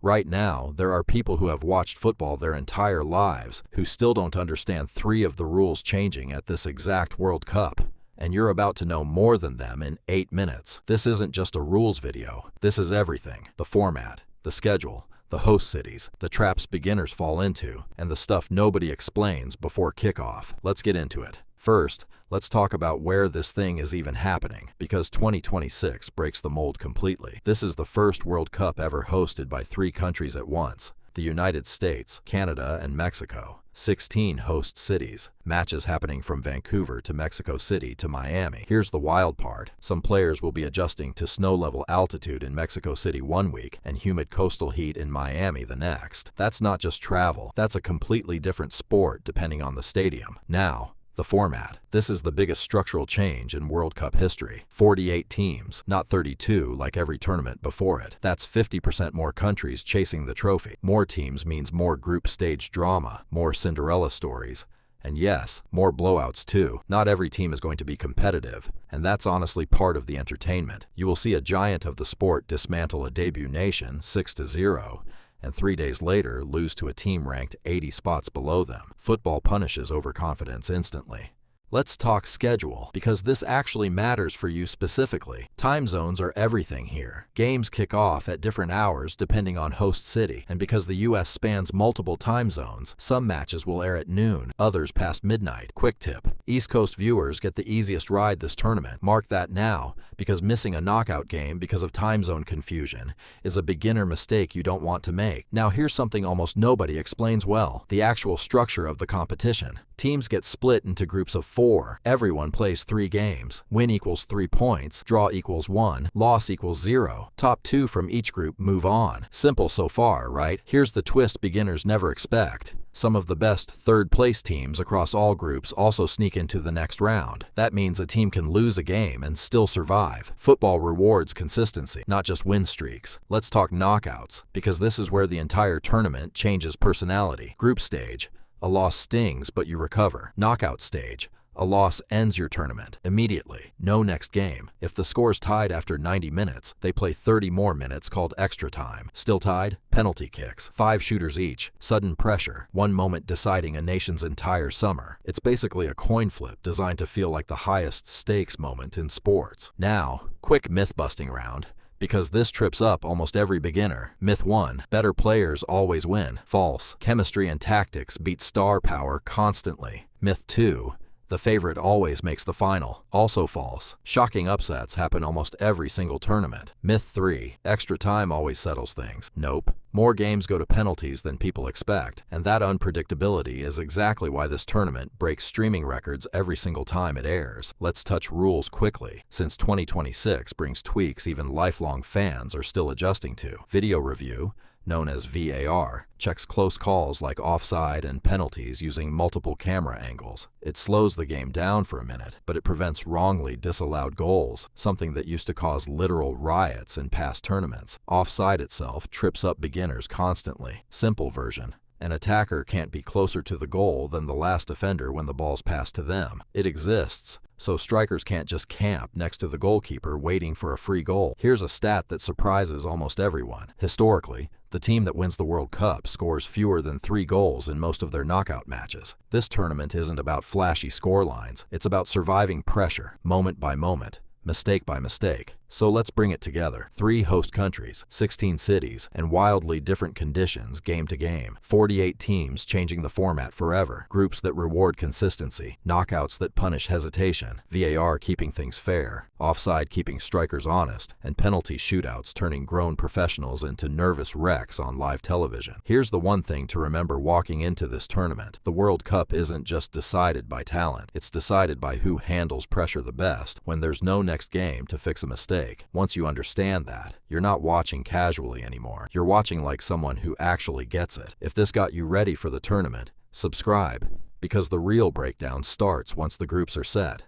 Right now, there are people who have watched football their entire lives who still don't understand 3 of the rules changing at this exact World Cup. And you're about to know more than them in 8 minutes. This isn't just a rules video. This is everything. The format, the schedule, the host cities, the traps beginners fall into, and the stuff nobody explains before kickoff. Let's get into it. First, let's talk about where this thing is even happening, because 2026 breaks the mold completely. This is the first World Cup ever hosted by 3 countries at once: the United States, Canada, and Mexico. 16 host cities, matches happening from Vancouver to Mexico City to Miami. Here's the wild part. Some players will be adjusting to snow level altitude in Mexico City one week and humid coastal heat in Miami the next. That's not just travel. That's a completely different sport depending on the stadium. Now, the format. This is the biggest structural change in World Cup history. 48 teams, not 32 like every tournament before it. That's 50% more countries chasing the trophy. More teams means more group stage drama, more Cinderella stories, and yes, more blowouts too. Not every team is going to be competitive, and that's honestly part of the entertainment. You will see a giant of the sport dismantle a debut nation 6-0, and 3 days later lose to a team ranked 80 spots below them. Football punishes overconfidence instantly. Let's talk schedule, because this actually matters for you specifically. Time zones are everything here. Games kick off at different hours depending on host city, and because the US spans multiple time zones, some matches will air at noon, others past midnight. Quick tip: East Coast viewers get the easiest ride this tournament. Mark that now, because missing a knockout game because of time zone confusion is a beginner mistake you don't want to make. Now here's something almost nobody explains well: the actual structure of the competition. Teams get split into groups of 4. Everyone plays 3 games. Win equals 3 points, draw equals 1, loss equals 0. Top 2 from each group move on. Simple so far, right? Here's the twist beginners never expect. Some of the best third-place teams across all groups also sneak into the next round. That means a team can lose a game and still survive. Football rewards consistency, not just win streaks. Let's talk knockouts, because this is where the entire tournament changes personality. Group stage: a loss stings, but you recover. Knockout stage: a loss ends your tournament immediately. No next game. If the score's tied after 90 minutes, they play 30 more minutes called extra time. Still tied? Penalty kicks. 5 shooters each. Sudden pressure. One moment deciding a nation's entire summer. It's basically a coin flip designed to feel like the highest stakes moment in sports. Now, quick myth-busting round, because this trips up almost every beginner. Myth 1: better players always win. False. Chemistry and tactics beat star power constantly. Myth 2: the favorite always makes the final. Also false. Shocking upsets happen almost every single tournament. Myth 3: extra time always settles things. Nope. More games go to penalties than people expect, and that unpredictability is exactly why this tournament breaks streaming records every single time it airs. Let's touch rules quickly, since 2026 brings tweaks even lifelong fans are still adjusting to. Video review, known as VAR, checks close calls like offside and penalties using multiple camera angles. It slows the game down for a minute, but it prevents wrongly disallowed goals, something that used to cause literal riots in past tournaments. Offside itself trips up beginners constantly. Simple version: an attacker can't be closer to the goal than the last defender when the ball's passed to them. It exists, so strikers can't just camp next to the goalkeeper waiting for a free goal. Here's a stat that surprises almost everyone. Historically, the team that wins the World Cup scores fewer than 3 goals in most of their knockout matches. This tournament isn't about flashy scorelines. It's about surviving pressure, moment by moment, mistake by mistake. So let's bring it together. 3 host countries, 16 cities, and wildly different conditions game to game. 48 teams changing the format forever. Groups that reward consistency. Knockouts that punish hesitation. VAR keeping things fair. Offside keeping strikers honest. And penalty shootouts turning grown professionals into nervous wrecks on live television. Here's the one thing to remember walking into this tournament. The World Cup isn't just decided by talent. It's decided by who handles pressure the best when there's no next game to fix a mistake. Once you understand that, you're not watching casually anymore. You're watching like someone who actually gets it. If this got you ready for the tournament, subscribe, because the real breakdown starts once the groups are set.